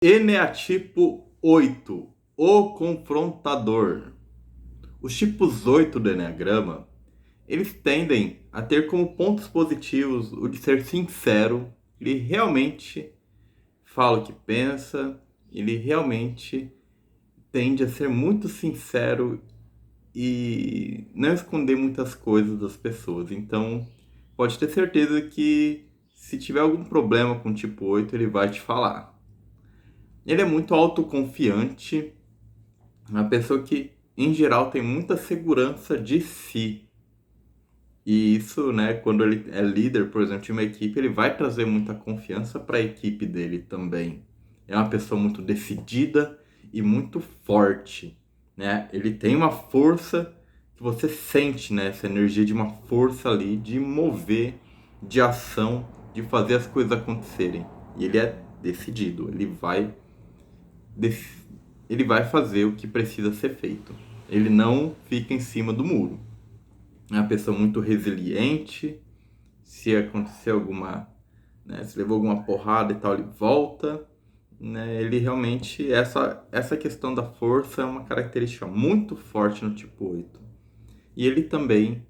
Eneatipo 8, o confrontador. Os tipos 8 do Eneagrama, eles tendem a ter como pontos positivos o de ser sincero, ele realmente fala o que pensa, ele realmente tende a ser muito sincero e não esconder muitas coisas das pessoas. Então, pode ter certeza que se tiver algum problema com o tipo 8, ele vai te falar. Ele é muito autoconfiante, uma pessoa que, em geral, tem muita segurança de si. E isso, né, quando ele é líder, por exemplo, de uma equipe, ele vai trazer muita confiança para a equipe dele também. É uma pessoa muito decidida e muito forte, né? Ele tem uma força que você sente, né, essa energia de uma força ali de mover, de ação, de fazer as coisas acontecerem. E ele é decidido, ele vai fazer o que precisa ser feito. Ele não fica em cima do muro. É uma pessoa muito resiliente. Se acontecer alguma, né, se levou alguma porrada e tal, ele volta. Né, ele realmente, essa questão da força é uma característica muito forte no tipo 8. E ele também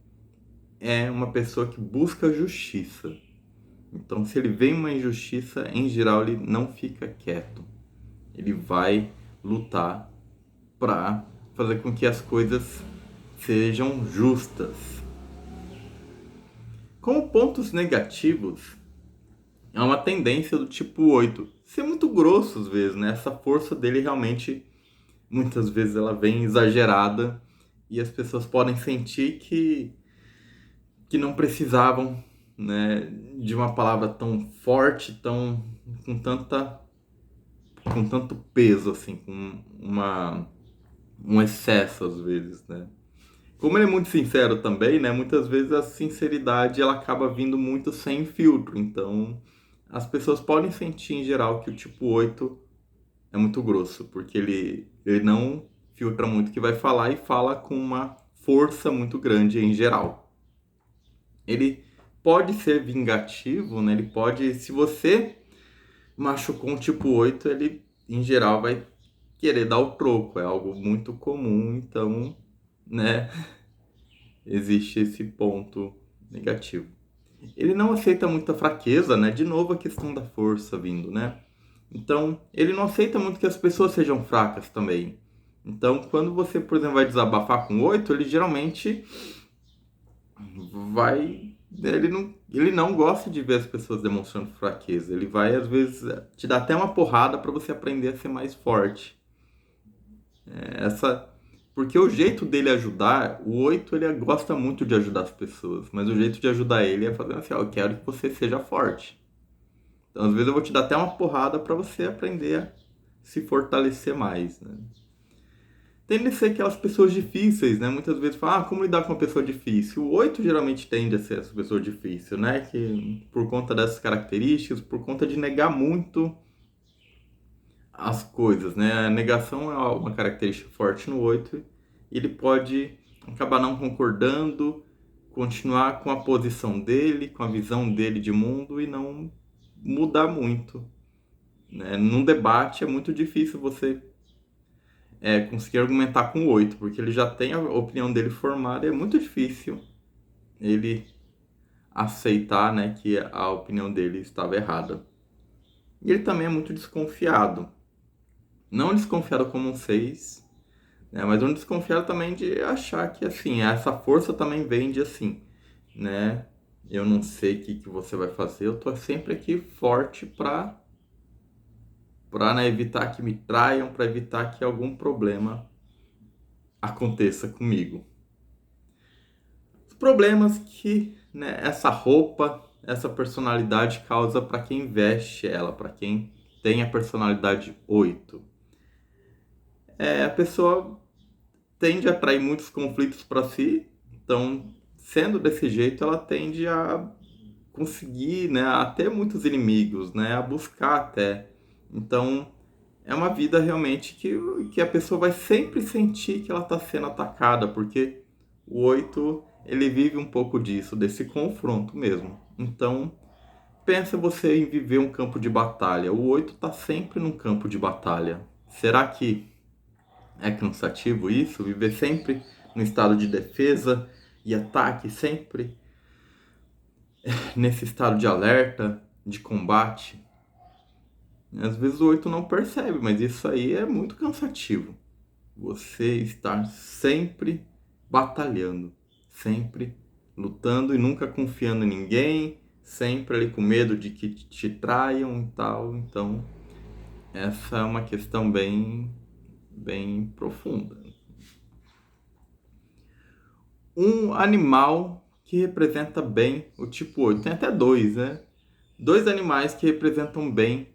é uma pessoa que busca justiça. Então, se ele vê uma injustiça, em geral, ele não fica quieto. Ele vai lutar para fazer com que as coisas sejam justas. Como pontos negativos, é uma tendência do tipo 8 ser muito grosso às vezes, né? Essa força dele realmente, muitas vezes ela vem exagerada e as pessoas podem sentir que não precisavam, né, de uma palavra tão forte, tão com tanta com tanto peso assim, com um excesso às vezes, né? Como ele é muito sincero também, né? Muitas vezes a sinceridade ela acaba vindo muito sem filtro. Então, as pessoas podem sentir em geral que o tipo 8 é muito grosso, porque ele não filtra muito o que vai falar e fala com uma força muito grande em geral. Ele pode ser vingativo, né? Ele pode, se você machucou um tipo 8, ele em geral vai querer dar o troco. É algo muito comum, então, né? Existe esse ponto negativo. Ele não aceita muita fraqueza, né? De novo a questão da força vindo, né? Então, ele não aceita muito que as pessoas sejam fracas também. Então, quando você, por exemplo, vai desabafar com 8, ele geralmente vai. Ele não gosta de ver as pessoas demonstrando fraqueza. Ele vai, às vezes, te dar até uma porrada para você aprender a ser mais forte. Essa Porque o jeito dele ajudar, o 8 ele gosta muito de ajudar as pessoas, mas o jeito de ajudar ele é fazendo assim, ó, eu quero que você seja forte. Então, às vezes eu vou te dar até uma porrada para você aprender a se fortalecer mais, né? Tende a ser aquelas pessoas difíceis, né? Muitas vezes falam, como lidar com uma pessoa difícil? O 8 geralmente tende a ser essa pessoa difícil, né? Que por conta dessas características, por conta de negar muito as coisas, né? A negação é uma característica forte no 8. Ele pode acabar não concordando, continuar com a posição dele, com a visão dele de mundo e não mudar muito, né? Num debate é muito difícil você conseguir argumentar com o 8, porque ele já tem a opinião dele formada e é muito difícil ele aceitar, né, que a opinião dele estava errada. E ele também é muito desconfiado. Não desconfiado como um 6, né? Mas um desconfiado também de achar que, assim, essa força também vem de, assim, né? Eu não sei o que você vai fazer, eu tô sempre aqui forte pra, né, evitar que me traiam, para evitar que algum problema aconteça comigo. Os problemas que, né, essa roupa, essa personalidade causa para quem veste ela, para quem tem a personalidade 8. A pessoa tende a atrair muitos conflitos para si, então, sendo desse jeito, ela tende a conseguir, né, a ter muitos inimigos, né, a buscar até. Então, é uma vida realmente que a pessoa vai sempre sentir que ela está sendo atacada, porque o 8 ele vive um pouco disso, desse confronto mesmo. Então, Pensa você em viver um campo de batalha. O 8 está sempre num campo de batalha. Será que é cansativo isso? Viver sempre no estado de defesa e ataque, sempre nesse estado de alerta, de combate? Às vezes o 8 não percebe, mas isso aí é muito cansativo. Você estar sempre batalhando, sempre lutando e nunca confiando em ninguém, sempre ali com medo de que te traiam e tal. Então, essa é uma questão bem profunda. Um animal que representa bem o tipo 8. Tem até dois, né? Dois animais que representam bem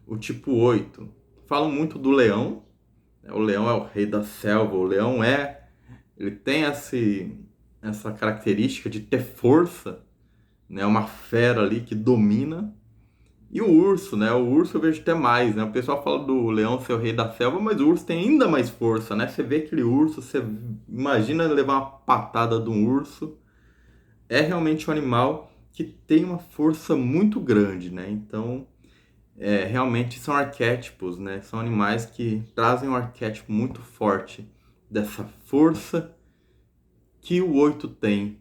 o tipo 8. Falam muito do leão. O leão é o rei da selva. O leão ele tem essa característica de ter força, né? Uma fera ali que domina. E o urso, né? O urso eu vejo até mais, né? O pessoal fala do leão ser o rei da selva, mas o urso tem ainda mais força, né? Você vê aquele urso, você imagina levar uma patada de um urso. É realmente um animal que tem uma força muito grande, né? Então, realmente são arquétipos, né? São animais que trazem um arquétipo muito forte dessa força que o 8 tem,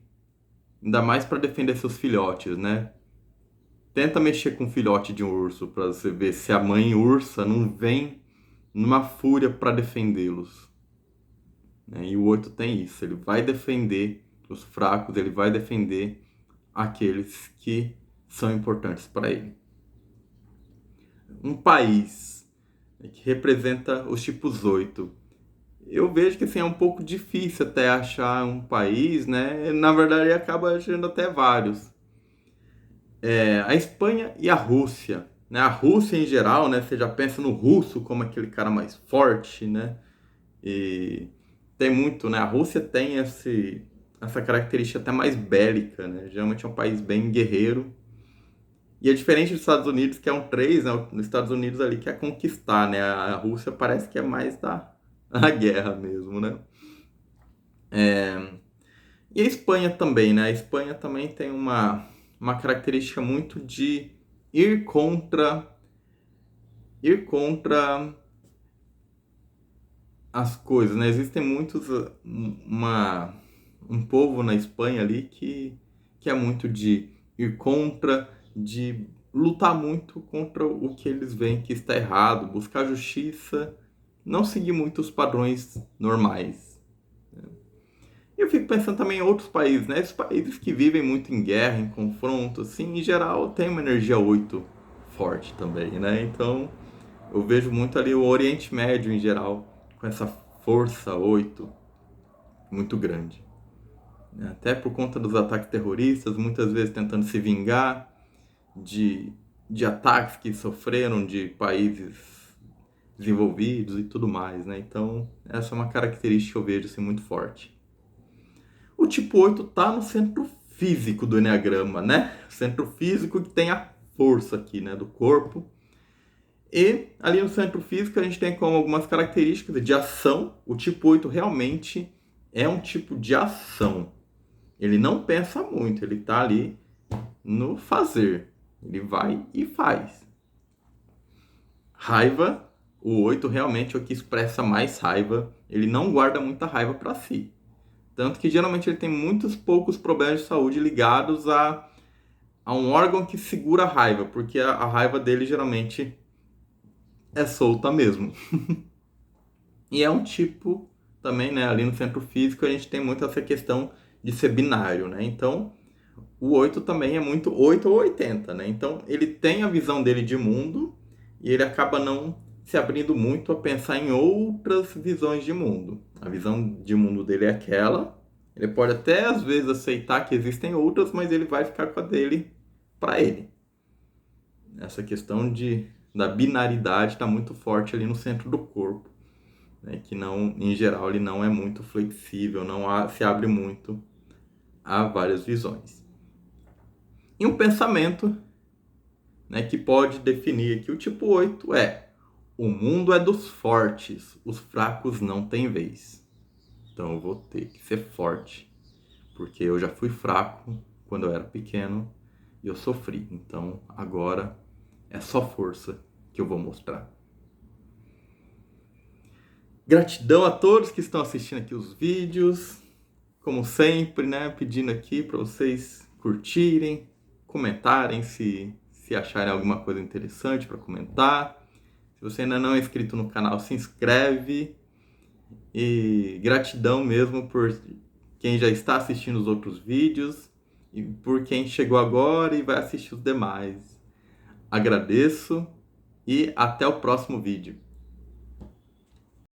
ainda mais para defender seus filhotes, né? Tenta mexer com o filhote de um urso para você ver se a mãe ursa não vem numa fúria para defendê-los, né? E o 8 tem isso, ele vai defender os fracos, ele vai defender aqueles que são importantes para ele. Um país que representa os tipos 8. Eu vejo que assim, é um pouco difícil até achar um país, né? Na verdade, acaba achando até vários. A Espanha e a Rússia. Né? A Rússia em geral, né? Você já pensa no russo como aquele cara mais forte, né? E tem muito, né? A Rússia tem essa característica até mais bélica, né? Geralmente é um país bem guerreiro. E é diferente dos Estados Unidos, que é um 3, né? Nos Estados Unidos ali que é conquistar, né? A Rússia parece que é mais da guerra mesmo, né? E a Espanha também, né? A Espanha também tem uma característica muito de ir contra ir contra as coisas, né? Existem muitos um povo na Espanha ali que é muito de ir contra, de lutar muito contra o que eles veem que está errado, buscar justiça, não seguir muito os padrões normais. E eu fico pensando também em outros países, né? Esses países que vivem muito em guerra, em confronto, assim, em geral tem uma energia 8 forte também, né? Então, eu vejo muito ali o Oriente Médio em geral, com essa força 8 muito grande. Até por conta dos ataques terroristas, muitas vezes tentando se vingar de, de ataques que sofreram de países desenvolvidos e tudo mais, né? Então, essa é uma característica que eu vejo assim, muito forte. O tipo 8 está no centro físico do Enneagrama, né? Centro físico que tem a força aqui, né, do corpo. E ali no centro físico a gente tem como algumas características de ação. O tipo 8 realmente é um tipo de ação. Ele não pensa muito, ele está ali no fazer. Ele vai e faz. Raiva, o 8 realmente é o que expressa mais raiva. Ele não guarda muita raiva para si. Tanto que geralmente ele tem muitos poucos problemas de saúde ligados a um órgão que segura a raiva, porque a raiva dele geralmente é solta mesmo. E é um tipo também, né, ali no centro físico a gente tem muito essa questão de ser binário, né? Então, o 8 também é muito 8 ou 80, né? Então, ele tem a visão dele de mundo e ele acaba não se abrindo muito a pensar em outras visões de mundo. A visão de mundo dele é aquela. Ele pode até às vezes aceitar que existem outras, mas ele vai ficar com a dele para ele. Essa questão da binaridade está muito forte ali no centro do corpo, né? Que não, em geral, ele não é muito flexível, não se abre muito a várias visões. E um pensamento, né, que pode definir aqui o tipo 8 é: o mundo é dos fortes, os fracos não têm vez. Então eu vou ter que ser forte, porque eu já fui fraco quando eu era pequeno, e eu sofri. Então agora é só força que eu vou mostrar. Gratidão a todos que estão assistindo aqui os vídeos. Como sempre, né? Pedindo aqui para vocês curtirem, comentarem se acharem alguma coisa interessante para comentar. Se você ainda não é inscrito no canal, se inscreve. E gratidão mesmo por quem já está assistindo os outros vídeos e por quem chegou agora e vai assistir os demais. Agradeço e até o próximo vídeo.